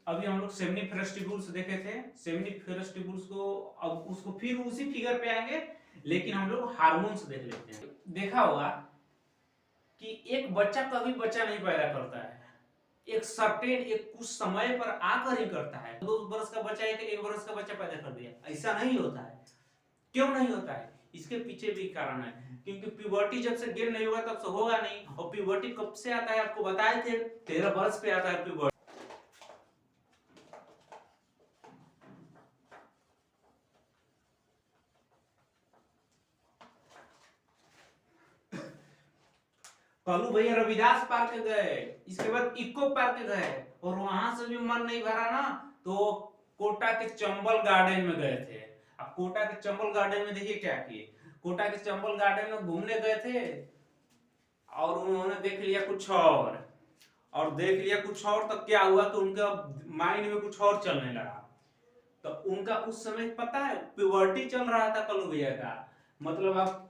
अभी हम लोग सेमनीफेरस ट्यूब्यूल्स देखे थे। सेमनीफेरस ट्यूब्यूल्स को अब उसको फिर उसी फिगर पे आएंगे, लेकिन हम लोग हार्मोन्स देख लेते हैं। देखा होगा कि एक बच्चा कभी बच्चा नहीं पैदा करता है, एक सर्टेन एक कुछ समय पर आकर ही करता है। 2 वर्ष का बच्चा है कि 1 वर्ष का बच्चा पैदा कर दिया, ऐसा नहीं होता है। क्यों नहीं होता है? इसके पीछे भी कारण है, क्योंकि प्यूबर्टी जब से गेन नहीं होगा तब से होगा नहीं। और प्यूबर्टी कब से आता है आपको बताए थे, 13 वर्ष पे आता है प्यूबर्टी। कलू भैया रविदास पार्क गए, इसके बाद इको पार्क गए, और वहां से भी मन नहीं भरा ना तो कोटा के चंबल गार्डन में गए थे। अब कोटा के चंबल गार्डन में देखिए क्या किए। कोटा के चंबल गार्डन में घूमने गए थे और उन्होंने देख लिया कुछ और देख लिया कुछ और, तो क्या हुआ कि उनका माइंड में कुछ और चलने लगा। तो उनका उस समय पता है प्यूबर्टी चल रहा था कलू भैया का। मतलब आप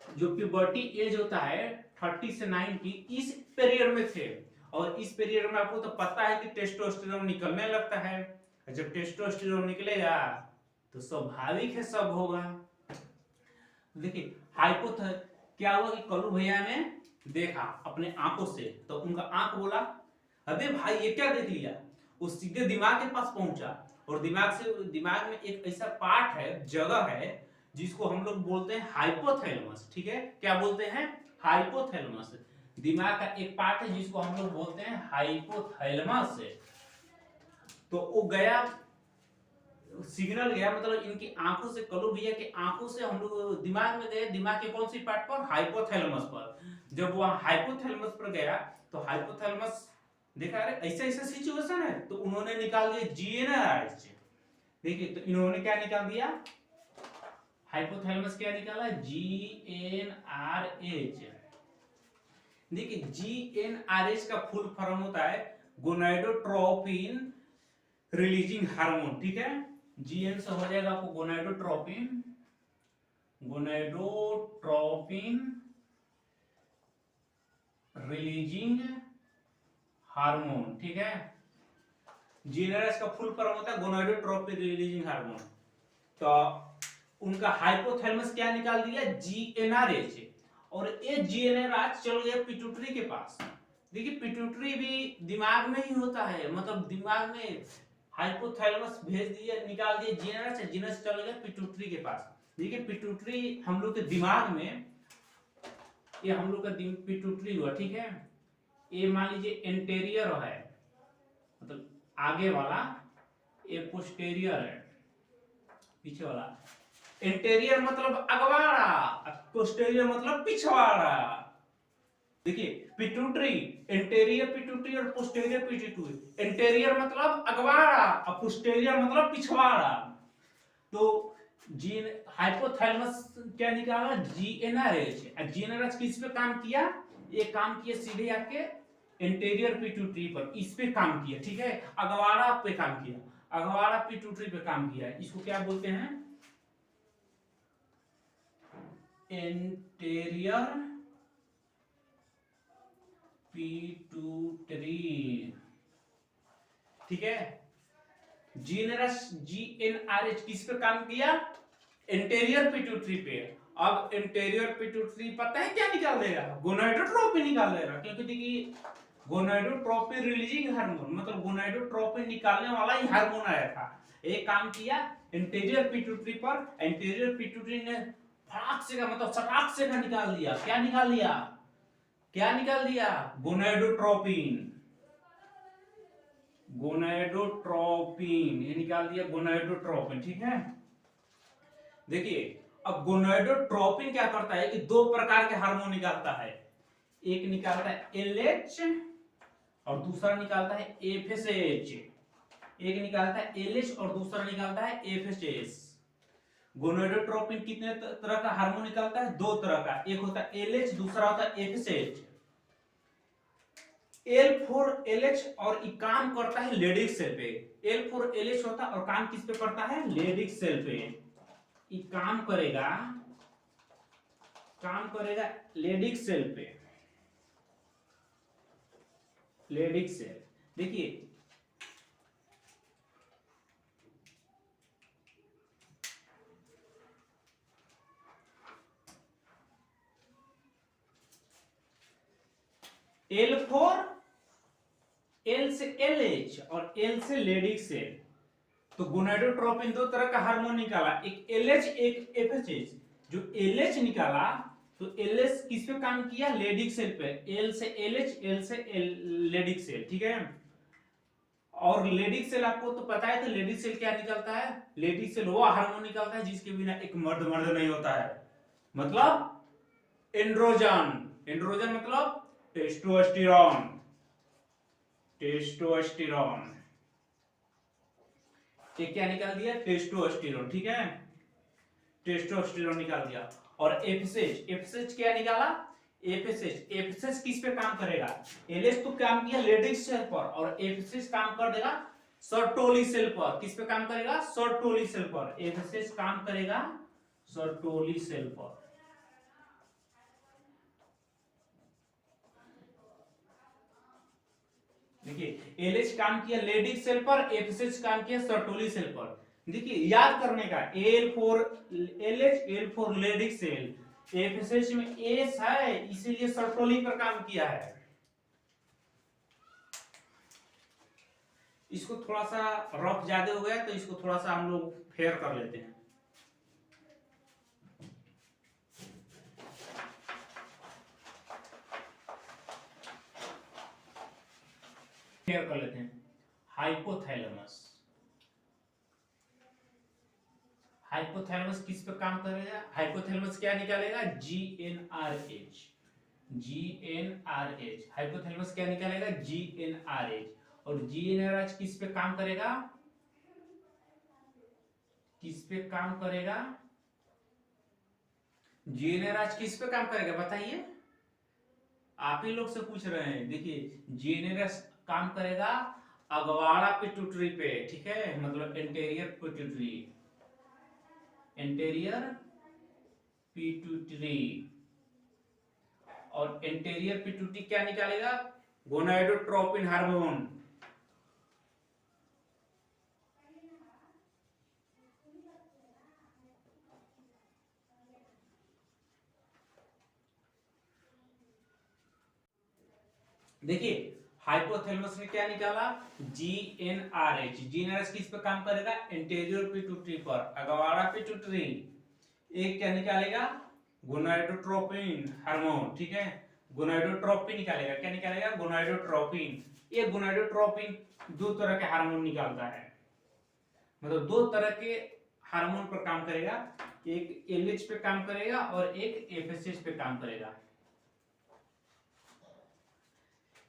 जो प्यूबर्टी एज होता है 30 से 90, इस पीरियड में थे। और इस पीरियड में आपको तो पता है कि टेस्टोस्टेरोन निकलने लगता है। जब टेस्टोस्टेरोन निकलेगा तो स्वाभाविक है सब होगा। देखिए हाइपोथाइरोइड क्या हुआ कि कलू भैया ने देखा अपने आंखों से, तो उनका आंख बोला अबे भाई ये क्या देख लिया। वो सीधे दिमाग के पास पहुंचा, और दिमाग में एक ऐसा पार्ट है, जगह है, जिसको हम लोग बोलते हैं हाइपोथैलेमस। ठीक है, क्या बोलते हैं? हाइपोथैलेमस। दिमाग का एक पार्ट है जिसको हम लोग बोलते हैं हाइपोथैलेमस। तो वो गया, सिग्नल गया, मतलब इनकी आंखों से, कलू भैया की आंखों से हम लोग दिमाग में गए। दिमाग के कौन सी पार्ट पर? हाइपोथैलेमस पर। जब वहां हाइपोथैलेमस पर गया तो हाइपोथैलेमस देखा अरे ऐसा ऐसा सिचुएशन है, तो उन्होंने निकाल दिया जीएनआरएच। देखिए तो इन्होंने क्या निकाल दिया, हाइपोथैलेमस क्या निकाला? जीएनआरएच। देखिए जीएनआरएच का फुल फॉर्म होता है गोनाडोट्रोपिन रिलीजिंग हार्मोन। ठीक है, जीएन से हो जाएगा आपको गोनाडोट्रोपिन, गोनाडोट्रोपिन रिलीजिंग हार्मोन। ठीक है, जीएनआरएच का फुल फॉर्म होता है गोनाडोट्रोपिन रिलीजिंग हार्मोन। तो उनका हाइपोथैलेमस क्या निकाल दिया? जीएनआरएच। और ये जीएनआरएच चल गया पिट्यूटरी के पास। देखिए पिट्यूटरी भी दिमाग में ही होता है, मतलब दिमाग में हाइपोथैलेमस भेज दिया, निकाल दिया जीएनआरएच, जीएनआरएच चल गया पिट्यूटरी के पास। देखिए पिट्यूटरी हम लोग के दिमाग में, ये हम लोग का पिट्यूटरी हुआ। ठीक है, ये मान लीजिए एंटेरियर है, मतलब आगे वाला, ये पोस्टेरियर है पीछे वाला। इंटीरियर मतलब अगवाड़ा, पोस्टेरियर मतलब पिछवाड़ा। देखिए पिट्यूटरी, इंटीरियर पिट्यूटरी और पोस्टेरियर पिट्यूटरी। इंटीरियर मतलब अगवाड़ा और पोस्टेरियर मतलब पिछवाड़ा। तो जीन हाइपोथैलेमस क्या निकाला? जीएनआरएच। जीएनआरएच किस पे काम किया? ये काम किया सीधे आपके इंटीरियर पिट्यूटरी पर, इस पे काम किया। ठीक है, अगवाड़ा पे काम किया, अगवाड़ा पिट्यूटरी पे काम किया। इसको क्या बोलते हैं? Interior pituitary. ठीक है, जीएनआरएच किस पे काम किया? इंटीरियर पिट्यूटरी पे। अब इंटीरियर पिट्यूटरी पता है क्या निकाल देगा? गोनाडोट्रोपिन निकाल देगा, क्योंकि देखिए गोनाडोट्रोपिन रिलीजिंग हार्मोन, मतलब गोनाडोट्रोपिन निकालने वाला ही हार्मोन आया था। एक काम किया इंटीरियर पिट्यूटरी पर, इंटीरियर पिट्यूटरी ने फटाक से का मतलब सटाक से का निकाल दिया। क्या निकाल दिया? क्या निकाल दिया? गोनाडोट्रोपिन। गोनाडोट्रोपिन ये निकाल दिया, गोनाडोट्रोपिन। ठीक है, देखिए अब गोनाडोट्रोपिन क्या करता है कि 2 प्रकार के हार्मोन निकालता है। एक निकालता है एलएच और दूसरा निकालता है एफएसएच। एक निकालता है एलएच और दूसरा निकालता है एफएसएच। गोनाडोट्रोपिन कितने तरह का हार्मोन निकालता है? 2 तरह का, एक होता है एलएच, दूसरा होता है एफएसएच। L4LH और ये काम करता है लेडिक सेल पे। L4LH होता है और काम किस पे करता है? लेडिक सेल पे। ये काम करेगा लेडिक सेल पे, लेडिक सेल। देखिए एल फोर, एल से एल एच और एल से लेडिक सेल। तो गोनाडोट्रोपिन दो तरह का हार्मोन निकाला, एक एलएच एक एफएसएच। जो एलएच निकाला तो एलएच किस पे काम किया, लेडिक सेल पे, एल से एलएच एल से लेडिक सेल, ठीक है। और लेडिक सेल आपको तो पता है, तो लेडिक सेल क्या निकलता है, लेडिक सेल वो हार्मोन निकलता है जिसके बिना एक मर्द मर्द नहीं होता है, मतलब एंड्रोजन। एंड्रोजन मतलब टेस्टोस्टेरोन, टेस्टोस्टेरोन। ये क्या निकाल दिया, टेस्टोस्टेरोन, ठीक है, टेस्टोस्टेरोन निकाल दिया। और एफएसएच, एफएसएच क्या निकाला, एफएसएच। एफएसएच किस पे काम करेगा, एलएच तो काम किया लेडिक सेल पर, और एफएसएच काम कर देगा सर्टोली सेल पर। किस पे काम करेगा, सर्टोली सेल पर। एफएसएच काम करेगा सर्टोली सेल पर। देखिए एलएच काम किया लेडिक सेल पर, एफएसएच काम किया सर्टोली सेल पर। देखिए याद करने का, L for LH, L for Leydig cell, FSH में एस है इसीलिए सर्टोली पर काम किया है। इसको थोड़ा सा रफ ज्यादा हो गया तो इसको थोड़ा सा हम लोग फेयर कर लेते हैं। फेयर कर लेते हैं। हाइपोथैलेमस, हाइपोथैलेमस किस पे काम करेगा, हाइपोथैलेमस क्या निकालेगा, जीएनआरएच, जीएनआरएच। हाइपोथैलेमस क्या निकालेगा, जीएनआरएच। और जीएनआरएच किस पे काम करेगा, किस पे काम करेगा, जीएनआरएच किस पे काम करेगा बताइए, आप ही लोग से पूछ रहे हैं। देखिए जीएनआरएच काम करेगा अगवाड़ा पिट्यूटरी पे, ठीक है, मतलब एंटेरियर पिट्यूटरी, एंटेरियर पिट्यूटरी। और एंटेरियर पिट्यूटरी क्या निकालेगा, गोनाडोट्रोपिन हार्मोन। देखिए हाइपोथैलेमस ने क्या निकाला, जीएनआरएच। जीएनआरएच किस पे काम करेगा, एंटेरियर पिट्यूटरी पर, अगवाड़ा पिट्यूटरी। एक क्या निकालेगा, गोनाडोट्रोपिन हार्मोन, ठीक है, गोनाडोट्रोपिन निकालेगा। क्या निकालेगा, गोनाडोट्रोपिन। ये गोनाडोट्रोपिन दो तरह के हार्मोन निकालता है, मतलब दो तरह के हार्मोन पर काम करेगा, एक एलएच पे काम करेगा और एक एफएसएच पे काम करेगा।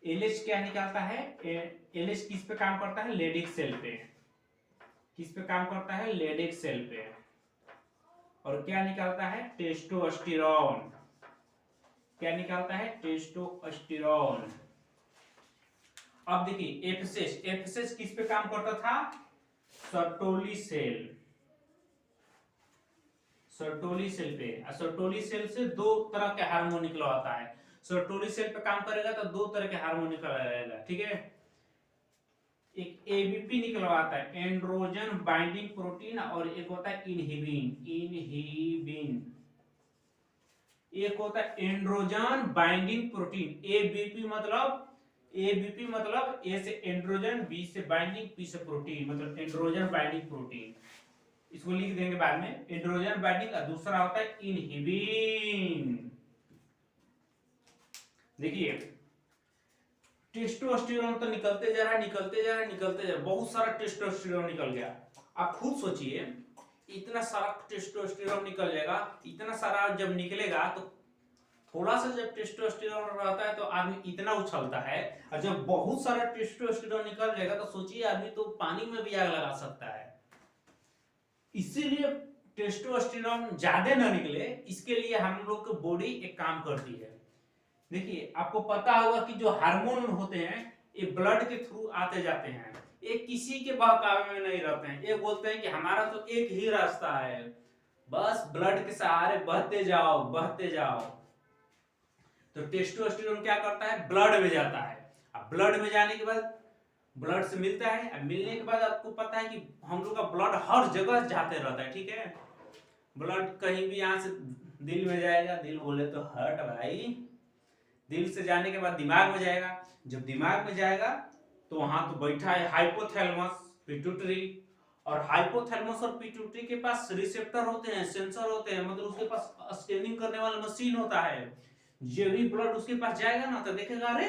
एलएच क्या निकालता है, एलएच किस पे काम करता है, लेडिक सेल पे। किस पे काम करता है, लेडिक सेल पे। और क्या निकालता है, टेस्टोस्टेरोन। क्या निकालता है, टेस्टोस्टेरोन। अब देखिए एफएसएच, एफएसएच किस पे काम करता था, सर्टोली सेल, सर्टोली सेल पे। सर्टोली सेल से दो तरह के हार्मोन निकलवाता है। सर्टोली सेल पे काम करेगा तो दो तरह के हार्मोन निकलवाएगा, ठीक है। एक एबीपी निकलवाता है, एंड्रोजन बाइंडिंग प्रोटीन, और एक होता है इनहिबिन, इनहिबिन। एक होता है एंड्रोजन बाइंडिंग प्रोटीन, एबीपी मतलब, एबीपी मतलब ए से एंड्रोजन, बी से बाइंडिंग, पी से प्रोटीन, मतलब एंड्रोजन बाइंडिंग प्रोटीन। इसको लिख देंगे बाद में, एंड्रोजन बाइंडिंग। और दूसरा होता है इनहिबिन। देखिए टेस्टोस्टेरोन तो निकलते जा रहा है, निकलते जा रहा है, निकलते जा रहा है, बहुत सारा टेस्टोस्टेरोन निकल गया। आप खुद सोचिए, इतना सारा टेस्टोस्टेरोन निकल जाएगा, इतना सारा जब निकलेगा तो थोड़ा सा जब टेस्टोस्टेरोन रहता है तो आदमी इतना उछलता है, और जब बहुत सारा टेस्टोस्टेरोन निकल जाएगा तो सोचिए आदमी तो पानी में भी आग लगा सकता है। इसीलिए टेस्टोस्टेरोन ज्यादा ना निकले, इसके लिए हम लोग की बॉडी एक काम करती है। देखिए आपको पता होगा कि जो हार्मोन होते हैं ये ब्लड के थ्रू आते जाते हैं, ये किसी के बहकावे में नहीं रहते हैं। ये बोलते हैं कि हमारा तो एक ही रास्ता है, बस ब्लड के सहारे बहते जाओ, बहते जाओ। तो टेस्टोस्टेरोन क्या करता है, ब्लड में जाता है। अब ब्लड में जाने के बाद ब्लड से मिलता है, अब मिलने के बाद आपको पता है कि हम लोग का ब्लड हर जगह जाते रहता है, ठीक है। ब्लड कहीं भी यहाँ से दिल में जाएगा, दिल बोले तो हट भाई, दिल से जाने के बाद दिमाग में जाएगा। जब दिमाग में जाएगा तो वहां तो बैठा है हाइपोथैलेमस, पिट्यूटरी। और हाइपोथैलेमस और पिट्यूटरी के पास रिसेप्टर होते हैं, सेंसर होते हैं, मतलब उसके पास स्कैनिंग करने वाला मशीन होता है। जो भी ब्लड उसके पास जाएगा ना तो देखेगा अरे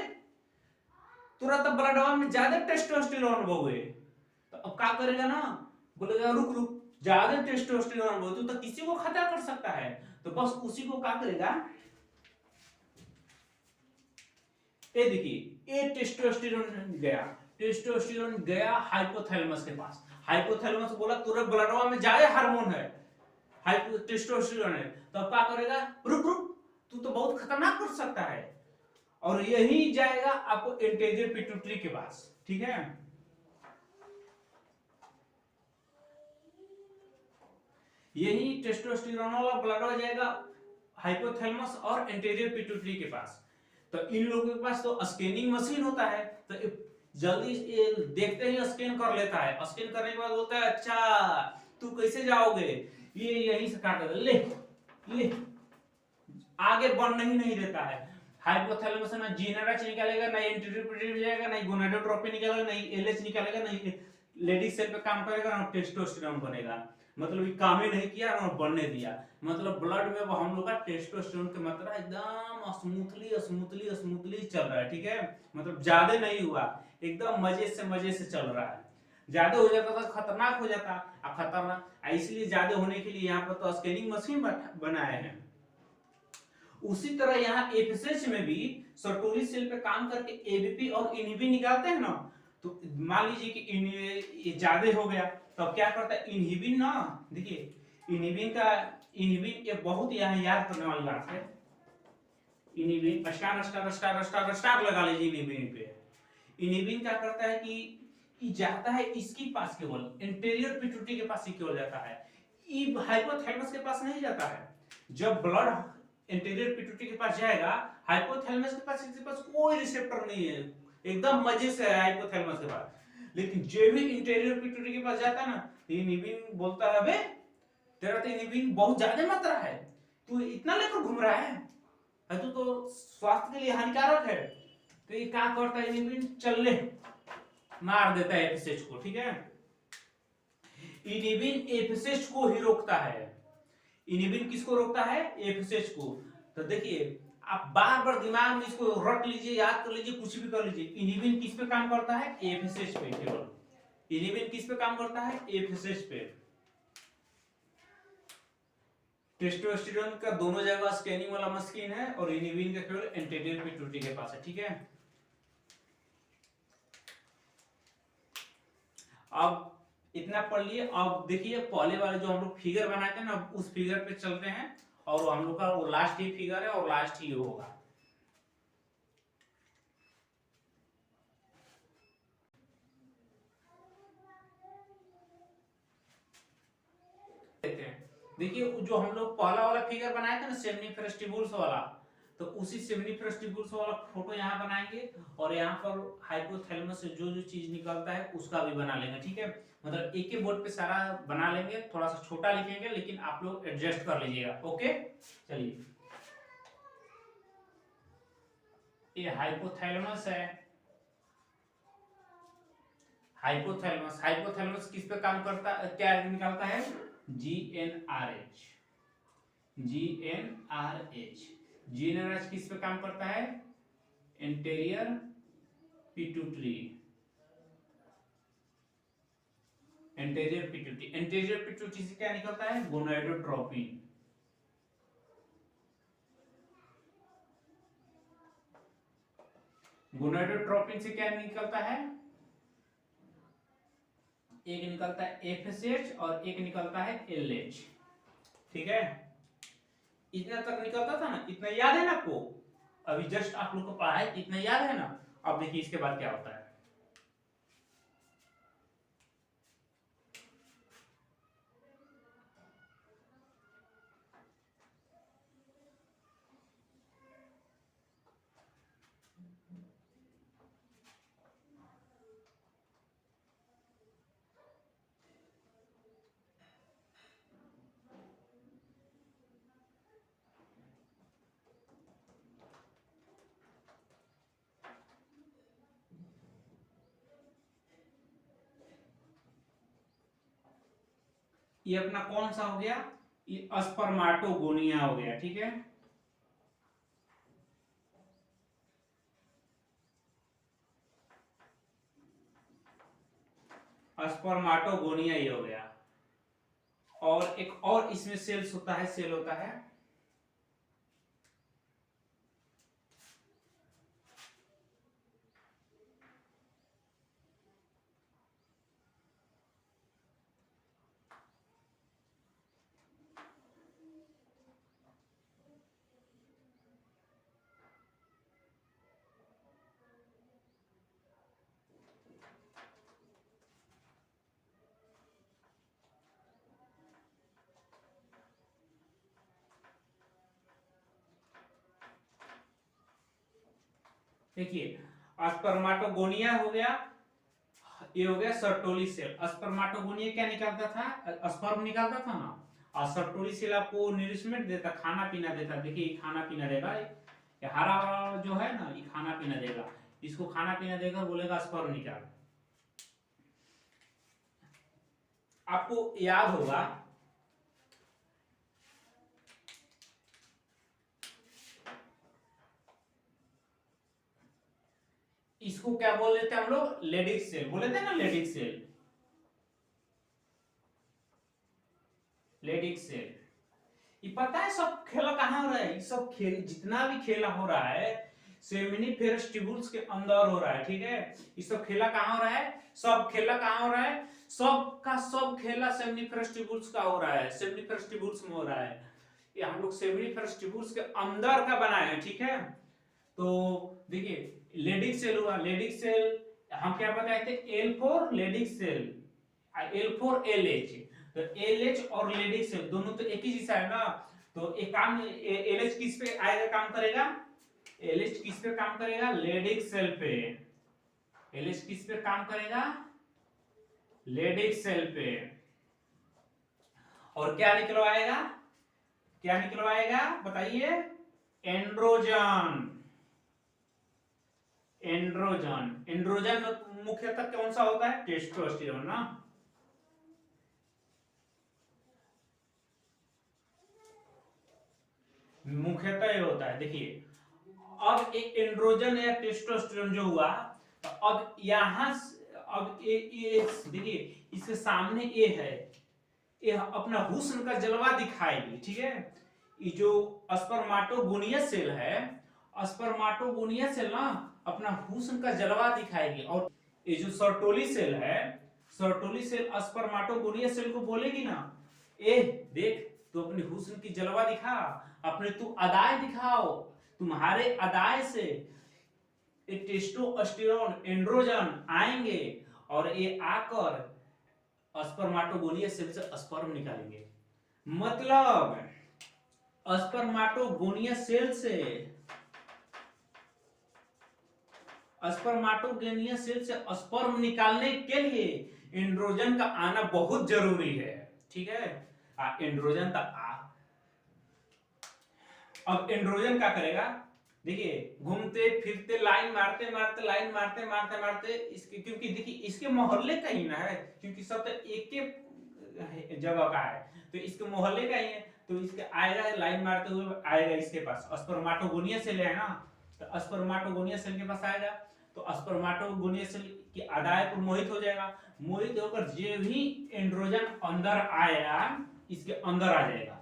तुरंत ब्लड में ज्यादा टेस्टोस्टेरोन बहुए, तो अब क्या करेगा ना, बोलेगा रुक रुक, ज्यादा टेस्टोस्टेरोन बहुए तो किसी को खतरा कर सकता है, तो बस उसी को क्या करेगा, ये देखिए ये टेस्टोस्टेरोन गया हाइपोथैलेमस के पास। हाइपोथैलेमस बोला तुरंत ब्लडवा में जाए हार्मोन है, टेस्टोस्टेरोन है, तो अब क्या करेगा, रुक रुक तू तो बहुत खतरनाक कर सकता है, और यही जाएगा आपको एंटीरियर पिट्यूटरी के पास। ठीक है, यही टेस्टोस्टेरोन वाला ब्लड हो जाएगा हाइपोथैलेमस और एंटीरियर पिट्यूटरी के पास। तो इन लोगों के पास तो स्कैनिंग मशीन होता है, तो जल्दी देखते ही स्कैन कर लेता है। स्कैन करने के बाद बोलता है अच्छा तू कैसे जाओगे, ये यहीं से काट ले ले, आगे बढ़ने ही नहीं देता है। हाइपोथैलेमस ना जीनरएच निकालेगा, ना एंटीरियर पिट्यूटरी जाएगा, ना गोनाडोट्रोपिन निकालेगा, ना एलएच निकालेगा, ना लेडीज सेल पे काम करेगा, ना टेस्टोस्टेरोन बनेगा। मतलब ये काम ही नहीं किया ना बनने दिया। मतलब ब्लड में वो हम लोग का टेस्टोस्टेरोन की मात्रा एकदम स्मूथली स्मूथली स्मूथली चल रहा है। ठीक है, मतलब ज्यादा नहीं हुआ, एकदम मजे से चल रहा है। ज्यादा हो जाता तो खतरनाक हो जाता, खतरनाक इसलिए ज्यादा होने के लिए यहाँ पर तो स्कैनिंग मशीन बनाए हैं। उसी तरह यहाँ एफएसएच में भी सर्टोली सेल पे काम करके एबीपी और इनहिबिन निकालते हैं ना, तो मान लीजिए कि ये ज्यादा हो गया, तो अब क्या करता है इनहिबिन ना, देखिए इनहिबिन एक बहुत यहाँ याद करने वाली बात है। Inhibin star star star star star लगा लीजिए इनहिबिन पे। इनहिबिन क्या करता है कि ये जाता है इसके पास, केवल इंटीरियर पिट्यूटरी के पास ही केवल जाता है, ये हाइपोथैलेमस के पास नहीं जाता है। जब ब्लड इंटीरियर पिट्यूटरी के पास जाएगा, हाइपोथैलेमस के पास इसके पास कोई रिसेप्टर नहीं है, एकदम मजे से है हाइपोथैलेमस के पास। लेकिन जो भी इंटीरियर पिट्यूटरी के पास जाता है ना, तो इनहिबिन बोलता है अबे तेरा तो इनहिबिन बहुत ज्यादा मात्रा है, तू इतना लेकर घूम रहा है, तू तो स्वास्थ्य के लिए हानिकारक है। तो ये क्या करता है इनहिबिन, चल ले मार देता है एफएसएच को। ठीक है, इनहिबिन एफएसएच को ही रोकता है। इनहिबिन किसको रोकता है, एफएसएच को। तो देखिए आप बार बार दिमाग में इसको रट लीजिए, याद कर लीजिए, कुछ भी कर लीजिए। इनहिबिन किस पे काम करता है, एफएसएच पे केवल। इनहिबिन किस पे काम करता है, एफएसएच पे। टेस्टोस्टेरोन का दोनों जगह स्कैनिंग वाला मशीन है, और इनहिबिन का केवल एंटीरियर पिट्यूटरी के पास है। ठीक है, अब इतना पढ़ लिए। अब देखिए पहले वाले जो हम लोग फिगर बनाए थे ना, उस फिगर पे चलते हैं, और हम लोग का वो लास्ट ही फिगर है और लास्ट ही होगा। देखिए जो हम लोग पहला वाला फिगर बनाए थे ना सेमनीफेरस्टिबुल्स वाला, तो उसी सेमनीफेरस्टिबुल्स वाला फोटो यहाँ बनाएंगे, और यहाँ पर हाइपोथैलेमस से जो जो चीज निकलता है उसका भी बना लेंगे। ठीक है, मतलब एक ही बोर्ड पे सारा बना लेंगे, थोड़ा सा छोटा लिखेंगे, लेकिन आप लोग एडजस्ट कर लीजिएगा। ओके, चलिए ये हाइपोथैलेमस है। हाइपोथैलेमस हाइपोथैलेमस किस पे काम करता, क्या निकालता है, जीएनआरएच। जीएनआरएच जीएनआरएच किस पे काम करता है, anterior pituitary. Anterior pituitary, anterior pituitary से क्या निकलता है, गोनाडोट्रोपिन। गोनाडोट्रोपिन से क्या निकलता है, एक निकलता है एफएसएच और एक निकलता है एलएच। ठीक है, इतना तक निकलता था ना, इतना याद है ना आपको, अभी जस्ट आप लोग को पढ़ा है, इतना याद है ना। अब देखिए इसके बाद क्या होता है। ये अपना कौन सा हो गया, ये स्पर्माटोगोनिया हो गया, ठीक है। स्पर्माटोगोनिया ये हो गया। और एक और इसमें सेल्स होता है, सेल होता है देखिए, स्पर्माटोगोनिया हो गया, ये हो गया सर्टोली सेल। स्पर्माटोगोनिया क्या निकालता था, स्पर्म निकालता था ना, और सर्टोली सेल आपको नरिशमेंट देता, खाना पीना देता। देखिए खाना पीना देगा, ये हरा वाला जो है ना, ये खाना पीना देगा, इसको खाना पीना देकर बोलेगा स्पर्म निकाल। आपको याद होगा इसको क्या बोल देते हैं हम लोग, लेडिक सेल बोले थे ना, लेडिक सेल, लेडिक सेल। ये पता है सब खेला कहाँ हो रहा है, ये सब खेल जितना भी खेला हो रहा है सेमिनिफेरस ट्यूब्यूल्स के अंदर हो रहा है, ठीक है। ये सब खेला कहाँ हो रहा है, सब खेला कहाँ हो रहा है, सब का सब खेला सेमिनिफेरस ट्यूब्यूल्स का हो रहा है, सेमिनिफेरस ट्यूब्यूल्स में हो रहा है। ये हम लोग सेमिनिफेरस ट्यूब्यूल्स के अंदर का बनाए हैं, ठीक है। तो देखिए लेडिक सेल हुआ, लेडिक सेल हम क्या बताए थे, L for Leydig cell, L for L H. तो एल एच और लेडिक सेल दोनों तो एक ही जैसा है ना, तो एक काम एल एच किस पे आएगा, काम करेगा, एल एच किस पे काम करेगा, लेडिक सेल पे। एल एच किस पे काम करेगा, लेडिक सेल पे। और क्या निकलवाएगा, क्या निकलवाएगा बताइए, एंड्रोजन। एंड्रोजन, एंड्रोजन मुख्यतः कौन सा होता है, टेस्टोस्टेरोन ना। मुख्यतः ये होता है। देखिए अब एक एंड्रोजन या टेस्टोस्टेरोन जो हुआ, तो अब यहां अब ये देखिए इसके सामने ये है, ये अपना हुस्न का जलवा दिखाएगी, ठीक है। ये जो स्पर्माटोगोनियस सेल है, स्पर्माटोगोनियस सेल ना अपना हुस्न का जलवा दिखाएगी। और ये जो सर्टोली सेल है, सर्टोली सेल स्पर्माटोगोनियस सेल को बोलेगी ना, ए देख तू अपनी हुस्न की जलवा दिखा, अपने तू अदाएं दिखाओ, तुम्हारे अदाएं से टेस्टोस्टेरोन एंड्रोजन आएंगे और ये आकर स्पर्माटोगोनियस सेल से स्पर्म निकालेंगे। मतलब स्पर्माटोगोनियस सेल से, स्पर्माटोगोनियस सेल से स्पर्म निकालने के लिए एंड्रोजन का आना बहुत जरूरी है, ठीक है। एंड्रोजन का अब एंड्रोजन क्या करेगा, देखिए घूमते फिरते लाइन मारते मारते लाइन मारते मारते मारते इसके, क्योंकि देखिए इसके मोहल्ले का ही ना है, क्योंकि सब तो एक जगह का है, तो इसके मोहल्ले का ही है, तो इसके आएगा लाइन मारते हुए आएगा इसके पास, स्पर्माटोगोनियस सेल है ना, तो स्पर्माटोगोनियस सेल के पास आएगा, तो स्पर्माटोगोनियस सेल की अदाएं पर मोहित हो जाएगा, मोहित होकर जो भी एंड्रोजन अंदर आया इसके अंदर आ जाएगा।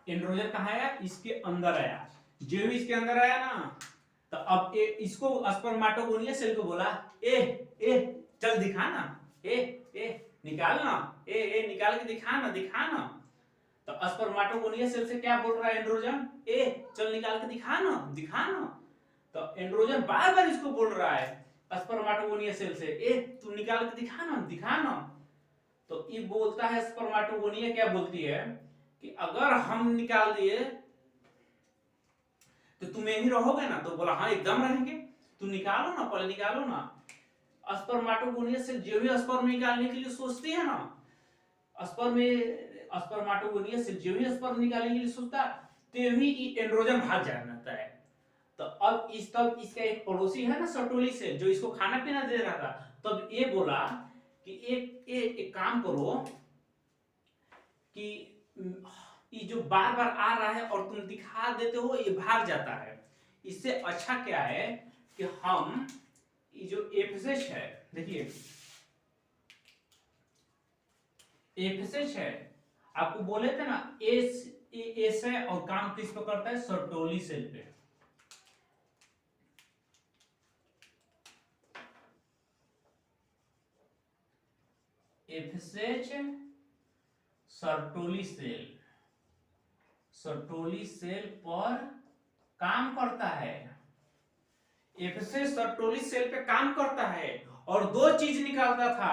एंड्रोजन कहाँ आया, इसके अंदर आया, जो भी इसके अंदर आया ना, तो अब इसको स्पर्माटोगोनियस सेल को बोला, ए चल दिखा ना, ए निकाल ना, ए निकाल के दिखा ना, दिखा ना। तो स्पर्माटोगोनियस सेल से क्या बोल रहा है एंड्रोजन, ए चल निकाल के दिखा ना, दिखा ना। तो एंड्रोजन बार बार इसको बोल रहा है स्पर्माटोगोनियस सेल से, ए तू निकाल के दिखा ना, दिखा ना। तो ये बोलता है स्पर्माटोगोनिया क्या बोलती है कि अगर हम निकाल दिए तो तुम यहीं रहोगे ना, तो बोला हाँ एकदम रहेंगे, तू निकालो ना, पहले निकालो ना। स्पर्माटोगोनियस से जो भी स्पर्म निकालने के लिए सोचती है ना, स्पर्माटोगोनियस से जो भी स्पर्म निकालने के लिए सोचता तभी एंड्रोजन भाग जाता है। तो अब तब इसका एक पड़ोसी है ना सर्टोली सेल, जो इसको खाना पीना दे रहा था, तब ये बोला कि एक काम करो कि ये जो बार बार आ रहा है और तुम दिखा देते हो ये भाग जाता है, इससे अच्छा क्या है कि हम ये जो एफएसएच है, देखिए एफएसएच है, आपको बोले थे ना एस है और काम किस पे करता है, सर्टोली सेल पे। FSH Sertoli cell, Sertoli cell पर काम करता है, एफएसएच सर्टोली सेल पे काम करता है और दो चीज निकालता था,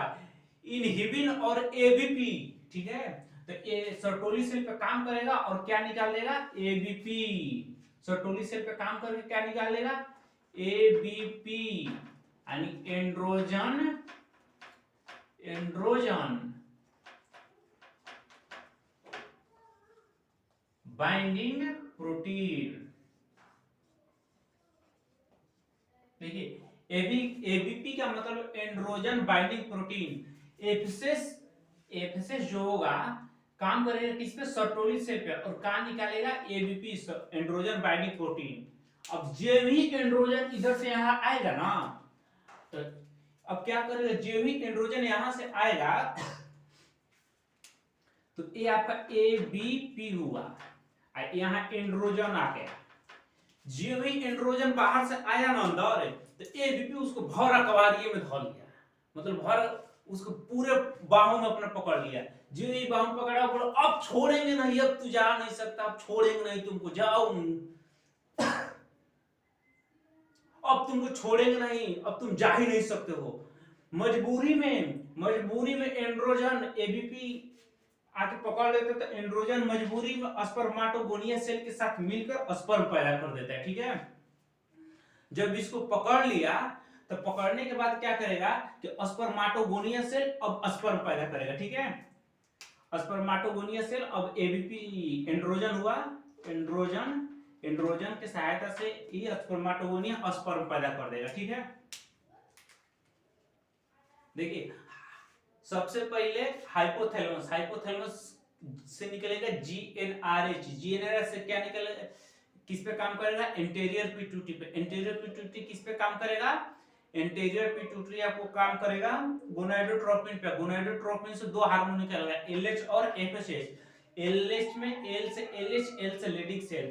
इनहिबिन और एबीपी, ठीक है। तो ये सर्टोली सेल पे काम करेगा और क्या निकाल लेगा, एबीपी। सर्टोली सेल पे काम करके क्या निकाल लेगा, एबीपी यानी एंड्रोजन, एंड्रोजन बाइंडिंग प्रोटीन। देखिए एबीपी का मतलब एंड्रोजन बाइंडिंग प्रोटीन। एफएसएस जो होगा काम करेगा किस पे, सर्टोली सेल पे, और कहां निकालेगा, एबीपी एंड्रोजन बाइंडिंग प्रोटीन। अब जब ही एंड्रोजन इधर से यहां आएगा ना, तो अब क्या करेगा, जब ही एंड्रोजन यहां से आएगा तो ये आपका एबीपी हुआ, यहां एंड्रोजन आ गया। जो भी एंड्रोजन बाहर से आया ना अंदर, तो एबीपी उसको भौरा कवारिये में धो लिया, मतलब भर उसको पूरे बाहों में अपने पकड़ लिया। जो ही बाहों में पकड़ा, बोलो अब छोड़ेंगे नहीं, अब तू जा नहीं सकता, अब छोड़ेंगे नहीं तुमको, जाओ अब तुमको छोड़ेंगे नहीं, अब तुम जा ही नहीं सकते हो। मजबूरी में एंड्रोजन एबीपी आके पकड़ लेते, तो एंड्रोजन मजबूरी में स्पर्माटोगोनिया सेल के साथ मिलकर स्पर्म पैदा कर देता है, ठीक है। जब इसको पकड़ लिया तो पकड़ने के बाद क्या करेगा कि स्पर्माटोगोनिया सेल अब स्पर्म पैदा करेगा, ठीक है। स्पर्माटोगोनिया सेल अब एबीपी एंड्रोजन हुआ, एंड्रोजन की सहायता से ये स्पर्माटोगोनिया स्पर्म पैदा कर देगा, ठीक है। देखिए सबसे पहले हाइपोथैलेमस, हाइपोथैलेमस से निकलेगा जीएनआरएच, जीएनआरएच से क्या निकलेगा, किस पे काम करेगा, एंटीरियर पिट्यूटरी पे। एंटीरियर पिट्यूटरी किस पे काम करेगा, एंटीरियर पिट्यूटरी आपको काम करेगा गोनाडोट्रोपिन पे। गोनाडोट्रोपिन से दो हार्मोन निकलेगा, एलएच और एफएसएच। एलएच में एल से एलएच, एल से लेडिक सेल,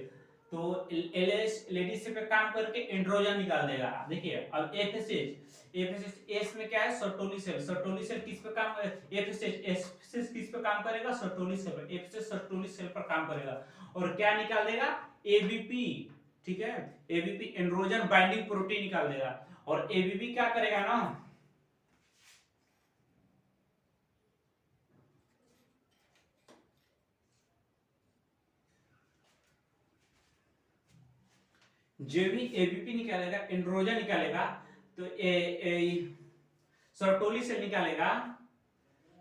तो एलएच लेडीज से पे काम करके एंड्रोजन निकाल देगा। देखिए अब एफएसएच, एफएसएच एस में क्या है, सर्टोली सेल। सर्टोली सेल किस पे काम, एफएसएच एफएसएच किस पे काम करेगा, सर्टोली सेल पर। एफएसएच सर्टोली सेल पर काम करेगा और क्या निकाल देगा, एबीपी, ठीक है। एबीपी एंड्रोजन बाइंडिंग प्रोटीन निकाल देगा। और एबीपी क्या करेगा ना, जो भी एबीपी निकालेगा, एंड्रोजन निकालेगा, तो सर्टोली सेल निकालेगा,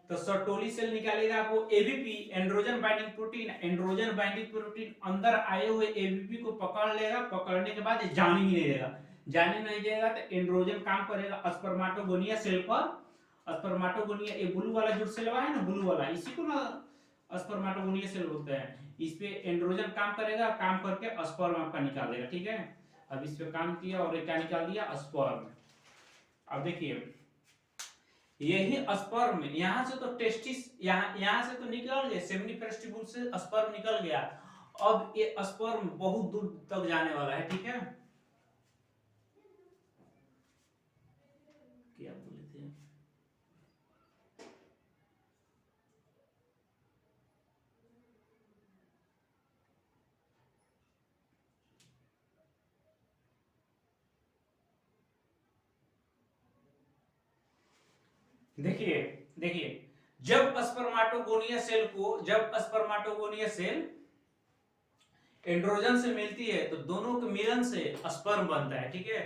तो सर्टोली सेल निकालेगा आपको ABP androgen binding protein. Androgen binding protein अंदर आए हुए एबीपी को पकड़ लेगा, पकड़ने के बाद जाने ही नहीं देगा, जाने नहीं देगा तो एंड्रोजन काम करेगा स्पर्माटोगोनिया सेल पर। स्पर्माटोगोनिया ये ब्लू वाला जो सेल है ना, ब्लू वाला, इसी को ना स्पर्माटोगोनिया सेल बोलते हैं। इस पे एंड्रोजन काम करेगा, काम करके स्पर्म आपका निकाल देगा, ठीक है। अब इस पे काम किया और क्या निकाल दिया, स्पर्म। अब देखिए यही स्पर्म यहां से तो टेस्टिस, यहां से तो निकल गया, सेमिनिफेरस ट्यूब्यूल से स्पर्म निकल गया। अब ये स्पर्म बहुत दूर तक जाने वाला है, ठीक है। क्या बोले थे, देखिए देखिए जब स्पर्माटोगोनिया सेल को, जब स्पर्माटोगोनिया सेल एंड्रोजन से मिलती है तो दोनों के मिलन से स्पर्म बनता है, ठीक है।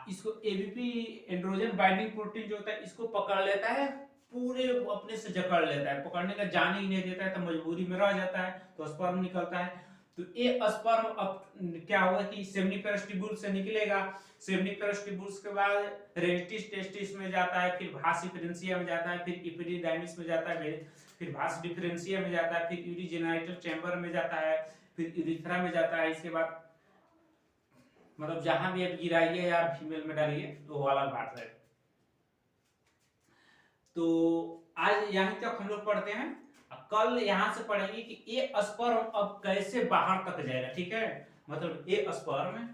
इसको एबीपी एंड्रोजन बाइंडिंग प्रोटीन जो होता है इसको पकड़ लेता है, पूरे अपने से जकड़ लेता है, पकड़ने का जाने ही नहीं देता है, तो मजबूरी में रह जाता है, तो स्पर्म निकलता है। तो ए स्पर्म अब क्या होगा कि सेमिनिफेरस ट्यूब्यूल से निकलेगा, सेमिनिफेरस ट्यूब्यूल्स के बाद रेडिटिस टेस्टिस में जाता है, फिर भास डिफरेंशिया में जाता है, फिर इपिडिडाइमिस में जाता है, फिर भास डिफरेंशिया में जाता है, फिर यूरिजेनाइटल चैम्बर में जाता है, फिर यूरिथ्रा में जाता है। इसके बाद मतलब जहां भी आप गिराइए या फीमेल में डालिए तो वो वाला बात है। तो आज यहीं तक हम लोग पढ़ते हैं, कल यहां से पढ़ेंगे कि ए स्पर्म अब कैसे बाहर तक जाएगा। ठीक है, मतलब ए स्पर्म